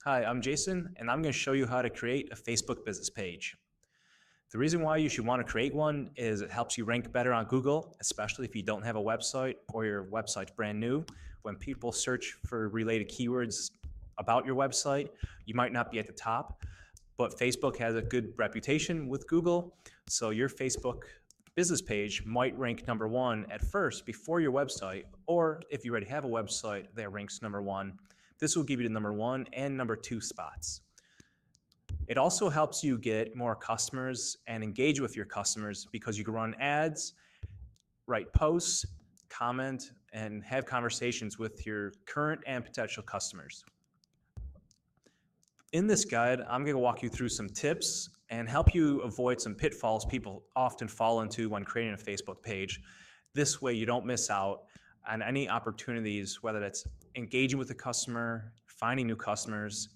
Hi, I'm Jason, and I'm going to show you how to create a Facebook business page. The reason why you should want to create one is it helps you rank better on Google, especially if you don't have a website or your website's brand new. When people search for related keywords about your website, you might not be at the top, but Facebook has a good reputation with Google, so your Facebook business page might rank number one at first before your website, or if you already have a website that ranks number one, this will give you the number one and number two spots. It also helps you get more customers and engage with your customers because you can run ads, write posts, comment, and have conversations with your current and potential customers. In this guide, I'm going to walk you through some tips and help you avoid some pitfalls people often fall into when creating a Facebook page. This way you don't miss out on any opportunities, whether that's engaging with the customer, finding new customers,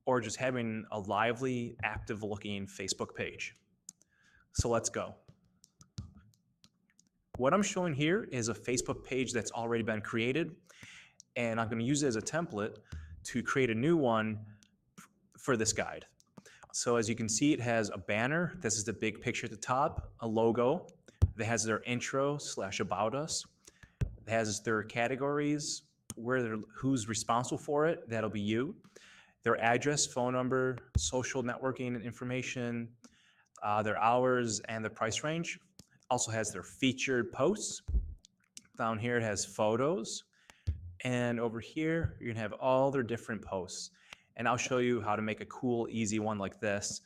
or just having a lively, active looking Facebook page. So let's go. What I'm showing here is a Facebook page that's already been created, and I'm going to use it as a template to create a new one for this guide. So as you can see, it has a banner. This is the big picture at the top, a logo that has their intro / about us. It has their categories, who's responsible for it. That'll be you. Their address, phone number, social networking information, their hours, and the price range. Also has their featured posts. Down here it has photos. And over here, you're gonna have all their different posts. And I'll show you how to make a cool, easy one like this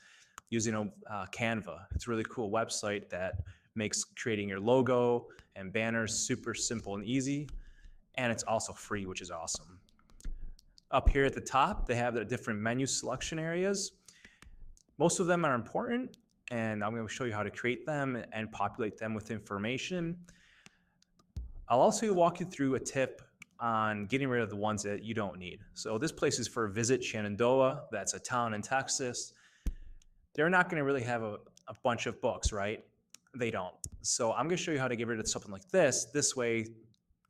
using Canva. It's a really cool website that makes creating your logo and banners super simple and easy. And it's also free, which is awesome. Up here at the top, they have the different menu selection areas. Most of them are important, and I'm going to show you how to create them and populate them with information. I'll also walk you through a tip on getting rid of the ones that you don't need. So this place is for Visit Shenandoah. That's a town in Texas. They're not going to really have a bunch of books, right? They don't. So I'm going to show you how to get rid of something like this. This way,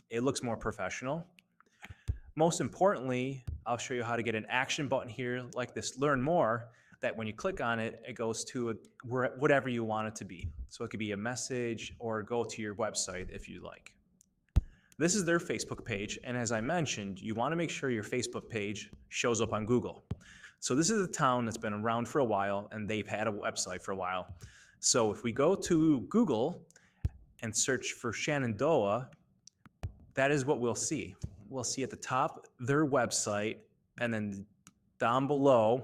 it looks more professional. Most importantly, I'll show you how to get an action button here like this, learn more, that when you click on it, it goes to whatever you want it to be. So it could be a message or go to your website if you like. This is their Facebook page, and as I mentioned, you want to make sure your Facebook page shows up on Google. So this is a town that's been around for a while, and they've had a website for a while. So if we go to Google and search for Shenandoah, that is what we'll see. We'll see at the top their website, and then down below,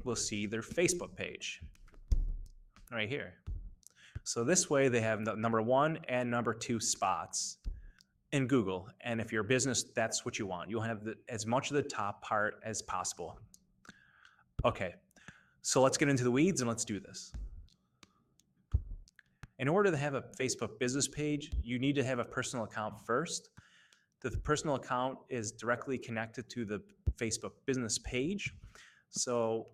we'll see their Facebook page right here. So this way they have number one and number two spots in Google. And if you're a business, that's what you want. You'll have as much of the top part as possible. Okay, so let's get into the weeds and let's do this. In order to have a Facebook business page, you need to have a personal account first. The personal account is directly connected to the Facebook business page. So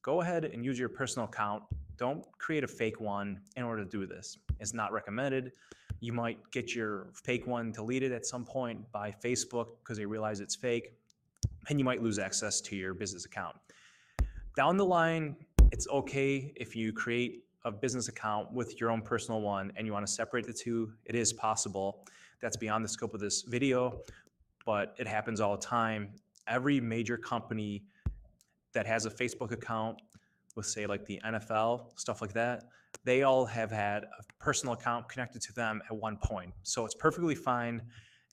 go ahead and use your personal account. Don't create a fake one in order to do this. It's not recommended. You might get your fake one deleted at some point by Facebook because they realize it's fake, and you might lose access to your business account. Down the line, it's okay if you create a business account with your own personal one and you want to separate the two. It is possible. That's beyond the scope of this video, but it happens all the time. Every major company that has a Facebook account with, say, like the NFL, stuff like that, they all have had a personal account connected to them at one point. So it's perfectly fine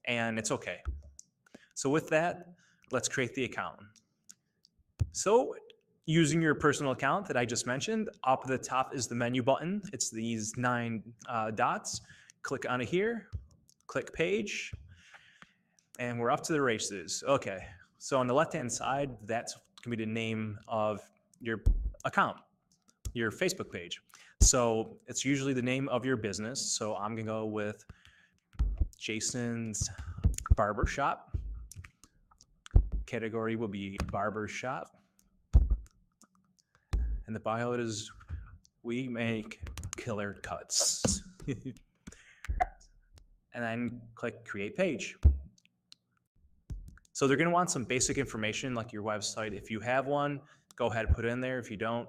and it's okay. So with that, let's create the account. So using your personal account that I just mentioned, up at the top is the menu button. It's these 9 dots. Click on it here, click page, and we're up to the races. Okay, so on the left-hand side, that's gonna be the name of your account, your Facebook page. So it's usually the name of your business. So I'm gonna go with Jason's Barbershop. Category will be barbershop. And the bio is, we make killer cuts. And then click create page. So they're going to want some basic information like your website. If you have one, go ahead and put it in there. If you don't,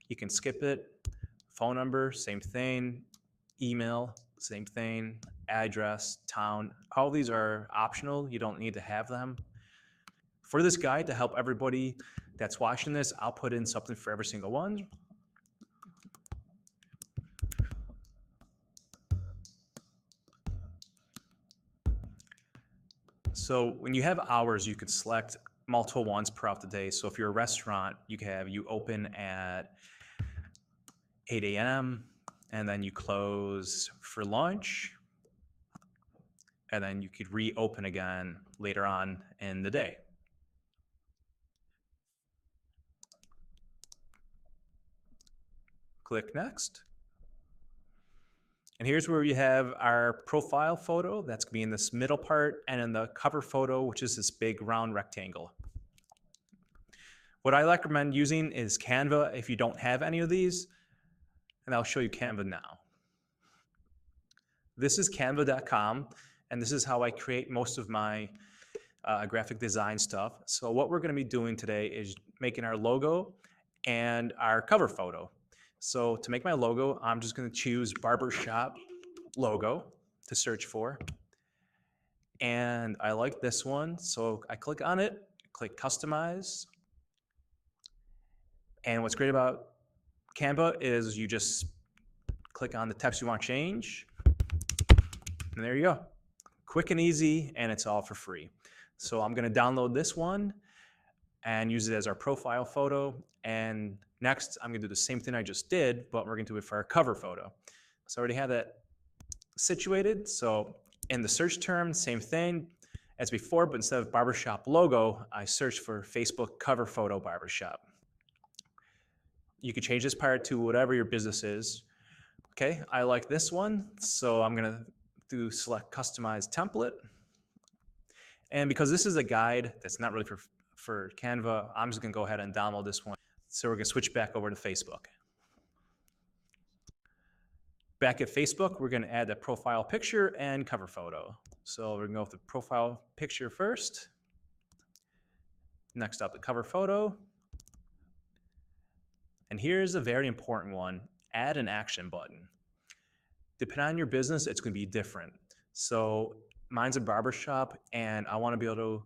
you can skip it. Phone number, same thing. Email, same thing. Address, town, all these are optional. You don't need to have them. For this guide, to help everybody that's watching this, I'll put in something for every single one. So when you have hours, you could select multiple ones throughout the day. So if you're a restaurant, you open at 8 a.m. and then you close for lunch, and then you could reopen again later on in the day. Click next. And here's where we have our profile photo. That's gonna be in this middle part, and in the cover photo, which is this big round rectangle. What I recommend using is Canva if you don't have any of these, and I'll show you Canva now. This is canva.com, and this is how I create most of my graphic design stuff. So what we're gonna be doing today is making our logo and our cover photo. So to make my logo, I'm just gonna choose barbershop logo to search for. And I like this one, so I click on it, click customize. And what's great about Canva is you just click on the text you want to change, and there you go. Quick and easy, and it's all for free. So I'm going to download this one and use it as our profile photo. And next, I'm going to do the same thing I just did, but we're going to do it for our cover photo. So I already have that situated. So in the search term, same thing as before, but instead of barbershop logo, I search for Facebook cover photo barbershop. You could change this part to whatever your business is. Okay, I like this one, so I'm gonna select customize template. And because this is a guide that's not really for Canva, I'm just gonna go ahead and download this one. So we're gonna switch back over to Facebook. Back at Facebook, we're gonna add the profile picture and cover photo. So we're gonna go with the profile picture first. Next up, the cover photo. And here's a very important one, add an action button. Depending on your business, it's gonna be different. So mine's a barbershop, and I wanna be able to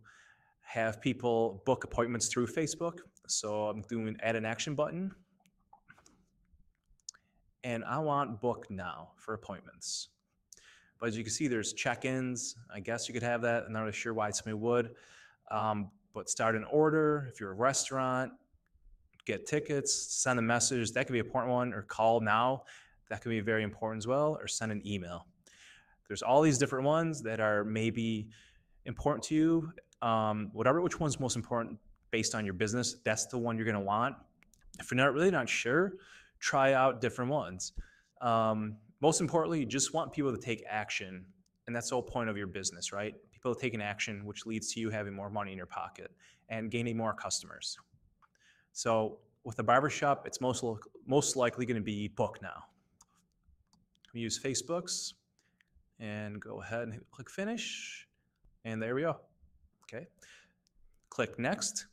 have people book appointments through Facebook. So I'm doing add an action button. And I want book now for appointments. But as you can see, there's check-ins. I guess you could have that. I'm not really sure why somebody would. But start an order, if you're a restaurant, get tickets, send a message, that could be an important one, or call now, that could be very important as well, or send an email. There's all these different ones that are maybe important to you. Which one's most important based on your business, that's the one you're gonna want. If you're really not sure, try out different ones. Most importantly, you just want people to take action, and that's the whole point of your business, right? People taking action, which leads to you having more money in your pocket and gaining more customers. So with the barbershop, it's most likely going to be book now. We use Facebook's and go ahead and click finish. And there we go. Okay. Click next.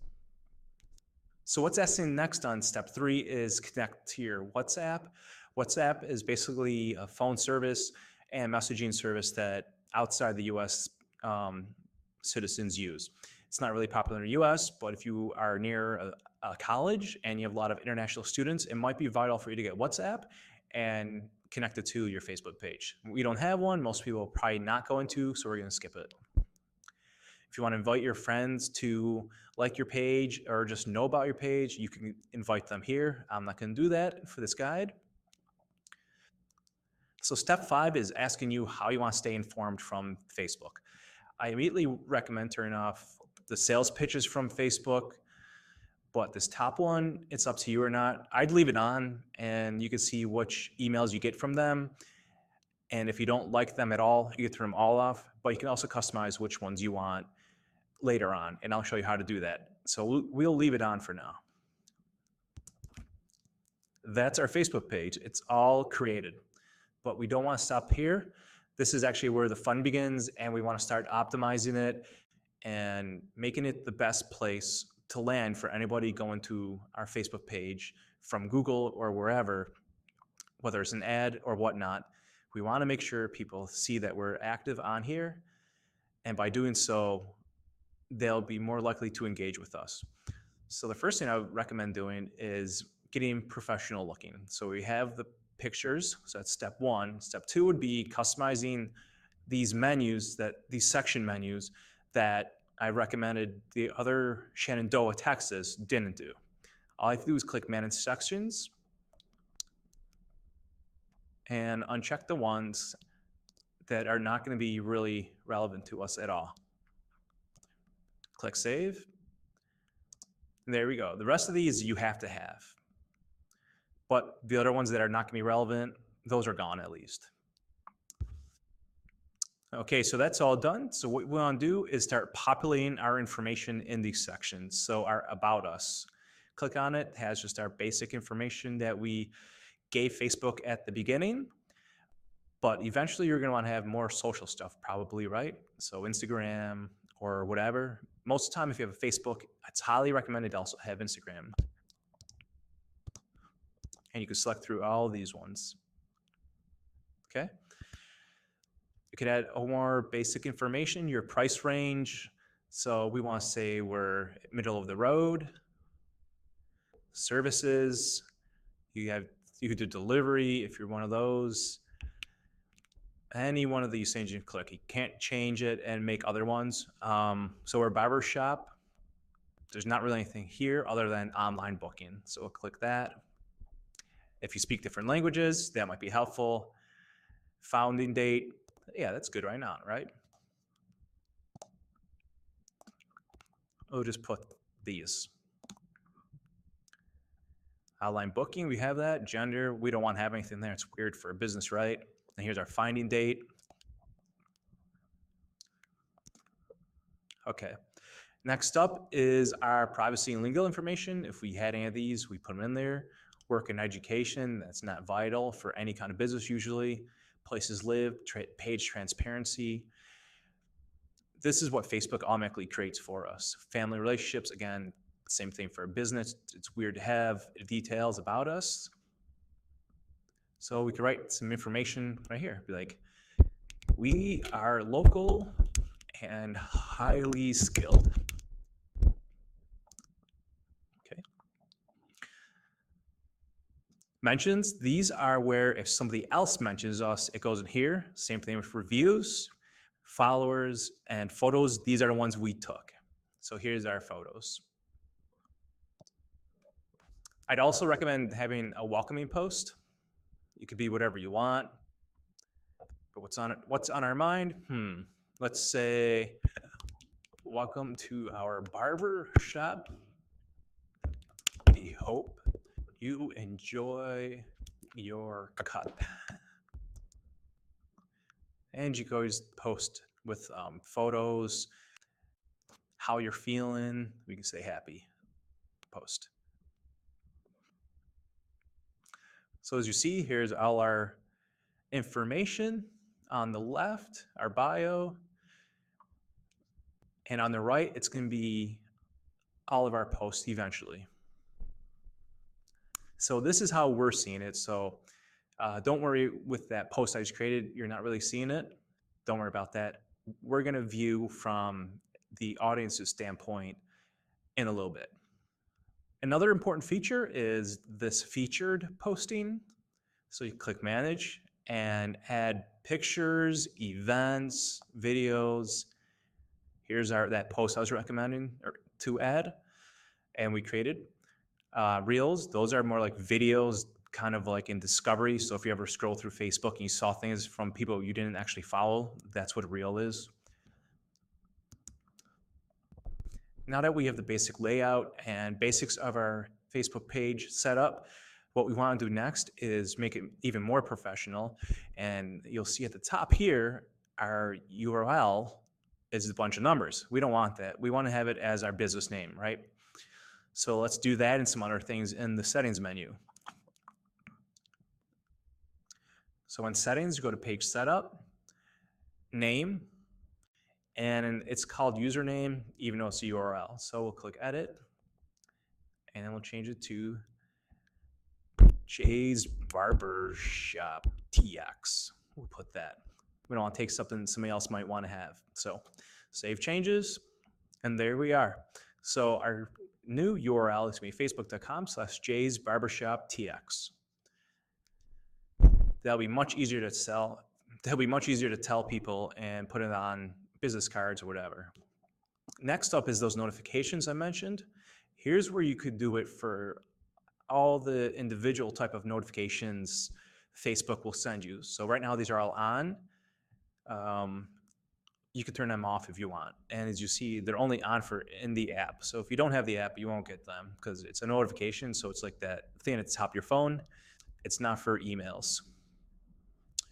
So what's asking next on step 3 is connect to your WhatsApp. WhatsApp is basically a phone service and messaging service that outside the US citizens use. It's not really popular in the US, but if you are near a college and you have a lot of international students, it might be vital for you to get WhatsApp and connect it to your Facebook page. We don't have one. Most people are probably not going to, so we're going to skip it. If you want to invite your friends to like your page or just know about your page, you can invite them here. I'm not going to do that for this guide. So step 5 is asking you how you want to stay informed from Facebook. I immediately recommend turning off the sales pitches from Facebook, but this top one, it's up to you or not. I'd leave it on, and you can see which emails you get from them. And if you don't like them at all, you can turn them all off, but you can also customize which ones you want later on, and I'll show you how to do that. So we'll leave it on for now. That's our Facebook page. It's all created, but we don't want to stop here. This is actually where the fun begins, and we want to start optimizing it and making it the best place to land for anybody going to our Facebook page from Google or wherever, whether it's an ad or whatnot. We want to make sure people see that we're active on here. And by doing so, they'll be more likely to engage with us. So the first thing I would recommend doing is getting professional looking. So we have the pictures. So that's step one. Step two would be customizing these menus, these section menus that I recommended the other Shenandoah, Texas didn't do. All I have to do is click Manage Sections and uncheck the ones that are not going to be really relevant to us at all. Click Save. And there we go. The rest of these you have to have. But the other ones that are not going to be relevant, those are gone at least. Okay, so that's all done. So what we want to do is start populating our information in these sections. So our About Us. Click on it. It has just our basic information that we gave Facebook at the beginning. But eventually you're going to want to have more social stuff probably, right? So Instagram or whatever. Most of the time, if you have a Facebook, it's highly recommended to also have Instagram. And you can select through all these ones. Okay. You could add more basic information, your price range. So we want to say we're middle of the road. Services. You could do delivery if you're one of those. Any one of these things you can click. You can't change it and make other ones. So we're a barber shop. There's not really anything here other than online booking. So we'll click that. If you speak different languages, that might be helpful. Founding date. Yeah, that's good right now, right? We'll just put these. Online booking, we have that. Gender, we don't want to have anything there. It's weird for a business, right? And here's our finding date. Okay. Next up is our privacy and legal information. If we had any of these, we put them in there. Work and education, that's not vital for any kind of business usually. Places live, page transparency. This is what Facebook automatically creates for us. Family relationships, again, same thing for a business. It's weird to have details about us. So we could write some information right here. Be like, we are local and highly skilled. Okay. Mentions, these are where if somebody else mentions us, it goes in here. Same thing with reviews, followers, and photos. These are the ones we took. So here's our photos. I'd also recommend having a welcoming post. You could be whatever you want. But what's on our mind? Let's say, welcome to our barber shop. We hope you enjoy your cut. And you can always post with photos, how you're feeling. We can say happy post. So as you see, here's all our information on the left, our bio. And on the right, it's going to be all of our posts eventually. So this is how we're seeing it. So don't worry with that post I just created. You're not really seeing it. Don't worry about that. We're going to view from the audience's standpoint in a little bit. Another important feature is this featured posting. So you click Manage and add pictures, events, videos. Here's that post I was recommending to add, and we created Reels. Those are more like videos, kind of like in discovery. So if you ever scroll through Facebook and you saw things from people you didn't actually follow, that's what a Reel is. Now that we have the basic layout and basics of our Facebook page set up, what we want to do next is make it even more professional. And you'll see at the top here, our URL is a bunch of numbers. We don't want that. We want to have it as our business name, right? So let's do that and some other things in the settings menu. So in settings, go to page setup, name, and it's called username, even though it's a URL. So we'll click edit, and then we'll change it to Jay's Barbershop TX. We'll put that. We don't want to take something somebody else might want to have. So save changes, and there we are. So our new URL is going to be facebook.com/Jay's Barbershop TX. That'll be much easier to sell. That'll be much easier to tell people and put it on business cards or whatever. Next up is those notifications I mentioned. Here's where you could do it for all the individual type of notifications Facebook will send you. So right now these are all on. You can turn them off if you want. And as you see, they're only on for in the app. So if you don't have the app, you won't get them because it's a notification. So it's like that thing at the top of your phone. It's not for emails.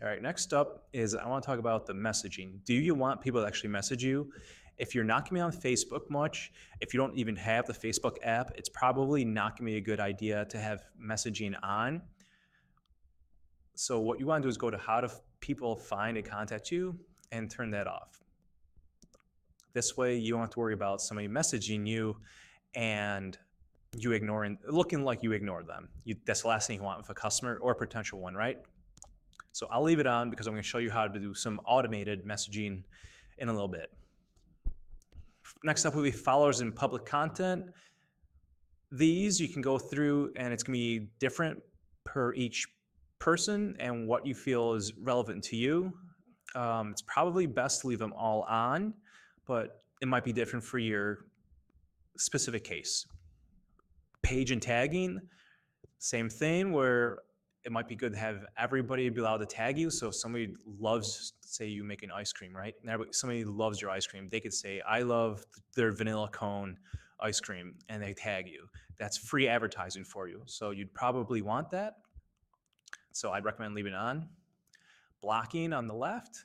All right, next up is I want to talk about the messaging. Do you want people to actually message you? If you're not going to be on Facebook much, if you don't even have the Facebook app, it's probably not going to be a good idea to have messaging on. So what you want to do is go to how do people find and contact you and turn that off. This way you don't have to worry about somebody messaging you and you ignoring, looking like you ignored them. That's the last thing you want with a customer or a potential one, right? So I'll leave it on because I'm going to show you how to do some automated messaging in a little bit. Next up will be followers and public content. These you can go through and it's going to be different per each person and what you feel is relevant to you. It's probably best to leave them all on, but it might be different for your specific case. Page and tagging, same thing, where it might be good to have everybody be allowed to tag you. So if somebody loves, say you making ice cream, right? Somebody loves your ice cream. They could say, I love their vanilla cone ice cream, and they tag you. That's free advertising for you. So you'd probably want that. So I'd recommend leaving it on. Blocking on the left.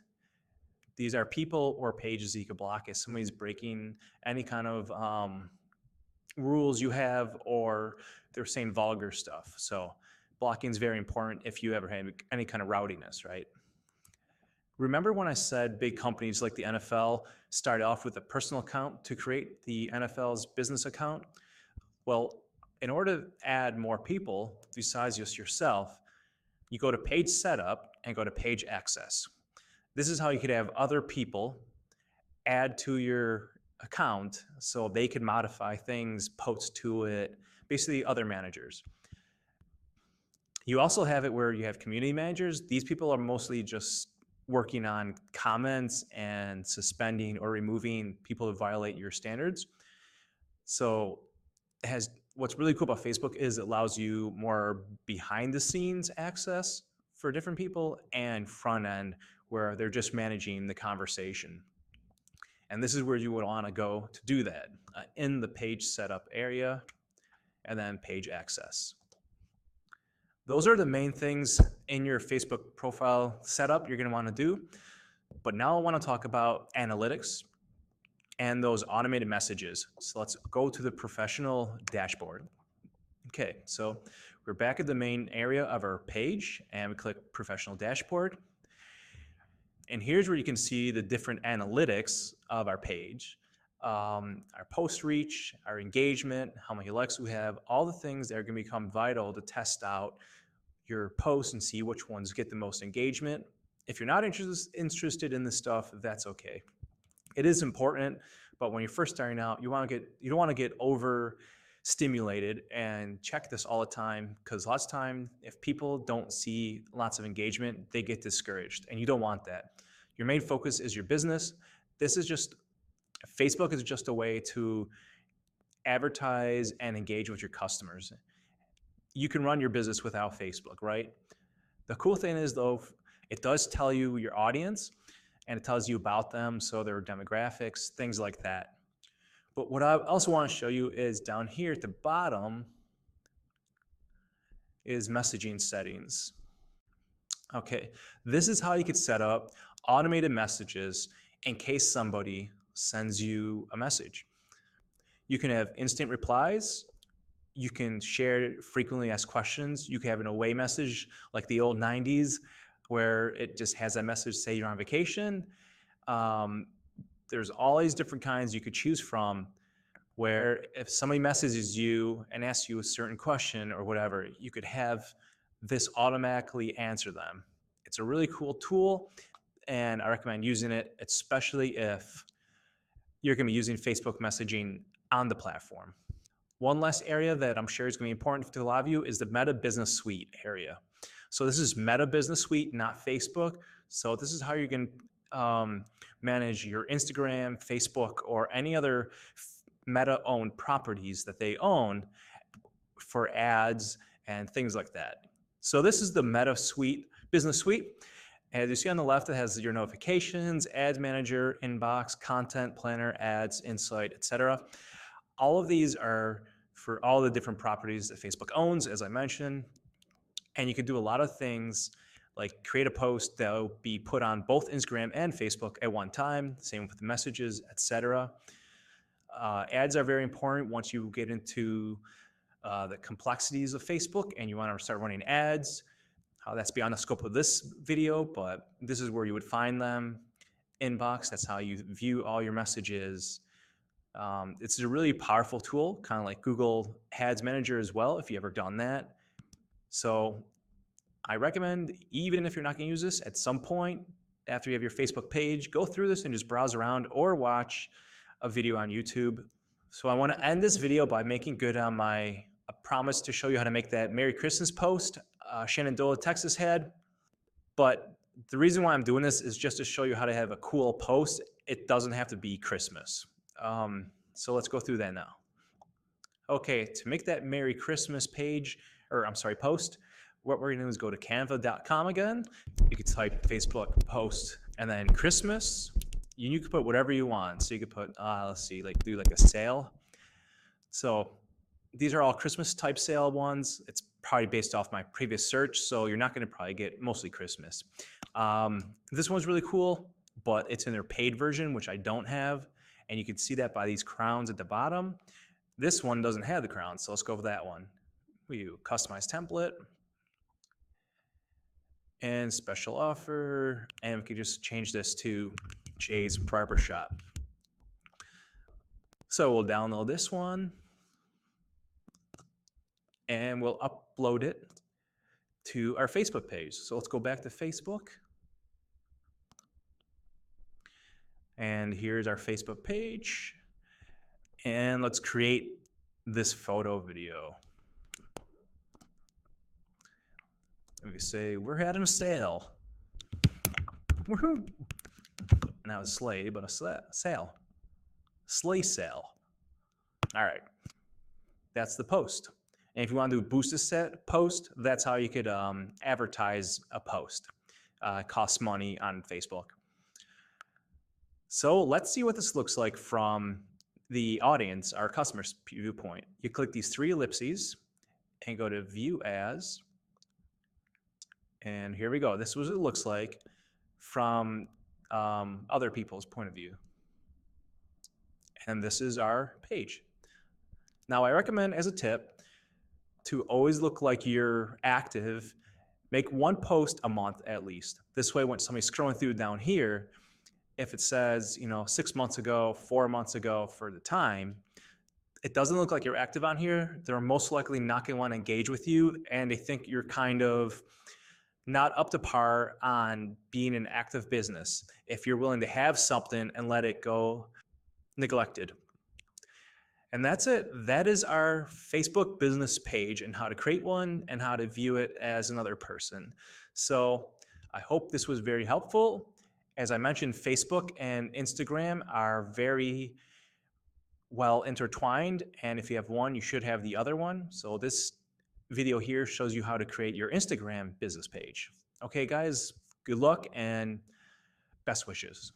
These are people or pages that you could block if somebody's breaking any kind of rules you have or they're saying vulgar stuff. So blocking is very important if you ever have any kind of rowdiness, right? Remember when I said big companies like the NFL started off with a personal account to create the NFL's business account? Well, in order to add more people besides just yourself, you go to page setup and go to page access. This is how you could have other people add to your account so they can modify things, post to it, basically other managers. You also have it where you have community managers. These people are mostly just working on comments and suspending or removing people who violate your standards. So what's really cool about Facebook is it allows you more behind the scenes access for different people and front end where they're just managing the conversation. And this is where you would want to go to do that in the page setup area and then page access. Those are the main things in your Facebook profile setup you're going to want to do. But now I want to talk about analytics and those automated messages. So let's go to the professional dashboard. Okay, so we're back at the main area of our page and we click professional dashboard. And here's where you can see the different analytics of our page. Our post reach, our engagement, how many likes we have, all the things that are going to become vital to test out your posts and see which ones get the most engagement. If you're not interested in this stuff, that's okay. It is important, but when you're first starting out, you don't want to get overstimulated and check this all the time because lots of time, if people don't see lots of engagement, they get discouraged, and you don't want that. Your main focus is your business. Facebook is just a way to advertise and engage with your customers. You can run your business without Facebook, right? The cool thing is though, it does tell you your audience and it tells you about them, so their demographics, things like that. But what I also want to show you is down here at the bottom is messaging settings. Okay, this is how you could set up automated messages in case somebody sends you a message. You can have instant replies. You can share frequently asked questions. You can have an away message like the old 90s where it just has that message, say you're on vacation. There's there's all these different kinds you could choose from, where if somebody messages you and asks you a certain question or whatever, you could have this automatically answer them. It's a really cool tool, and I recommend using it, especially if you're going to be using Facebook messaging on the platform. One last area that I'm sure is going to be important to a lot of you is the Meta Business Suite area. So this is Meta Business Suite, not Facebook. So this is how you can manage your Instagram, Facebook, or any other Meta-owned properties that they own for ads and things like that. So this is the Meta Suite, Business Suite. As you see on the left, it has your notifications, ads manager, inbox, content planner, ads, insight, etc. All of these are for all the different properties that Facebook owns, as I mentioned. And you can do a lot of things like create a post that will be put on both Instagram and Facebook at one time, same with the messages, etc. Ads are very important once you get into the complexities of Facebook and you want to start running ads. That's beyond the scope of this video, but this is where you would find them. Inbox, that's how you view all your messages. It's a really powerful tool, kind of like Google Ads Manager as well, if you've ever done that. So I recommend, even if you're not going to use this, at some point after you have your Facebook page, go through this and just browse around or watch a video on YouTube. So I want to end this video by making good on my promise to show you how to make that Merry Christmas post Shenandoah, Texas had. But the reason why I'm doing this is just to show you how to have a cool post. It doesn't have to be Christmas. So let's go through that now. Okay, to make that Merry Christmas page, or I'm sorry, post, what we're gonna do is go to canva.com again. You could type Facebook post and then Christmas. You could put whatever you want. So you could put, let's see, like do like a sale. So these are all Christmas type sale ones. It's probably based off my previous search, so you're not gonna probably get mostly Christmas. This one's really cool, but it's in their paid version, which I don't have. And you can see that by these crowns at the bottom. This one doesn't have the crowns, so let's go with that one. We do customize template and special offer, and we can just change this to Jay's Barbershop. So we'll download this one and we'll upload it to our Facebook page. So let's go back to Facebook. And here's our Facebook page. And let's create this photo video. And we say, we're having a sale. Woohoo! Not a sleigh, but a sale. Sleigh sale. All right. That's the post. And if you want to do a boosted set post, that's how you could advertise a post. It costs money on Facebook. So let's see what this looks like from the audience, our customer's viewpoint. You click these three ellipses and go to View As. And here we go. This is what it looks like from other people's point of view. And this is our page. Now, I recommend as a tip to always look like you're active. Make one post a month at least. This way, when somebody's scrolling through down here, if it says, 6 months ago, 4 months ago for the time, it doesn't look like you're active on here. They're most likely not going to want to engage with you, and they think you're kind of not up to par on being an active business if you're willing to have something and let it go neglected. And that's it. That is our Facebook business page and how to create one and how to view it as another person. So I hope this was very helpful. As I mentioned, Facebook and Instagram are very well intertwined. And if you have one, you should have the other one. So this video here shows you how to create your Instagram business page. Okay, guys, good luck and best wishes.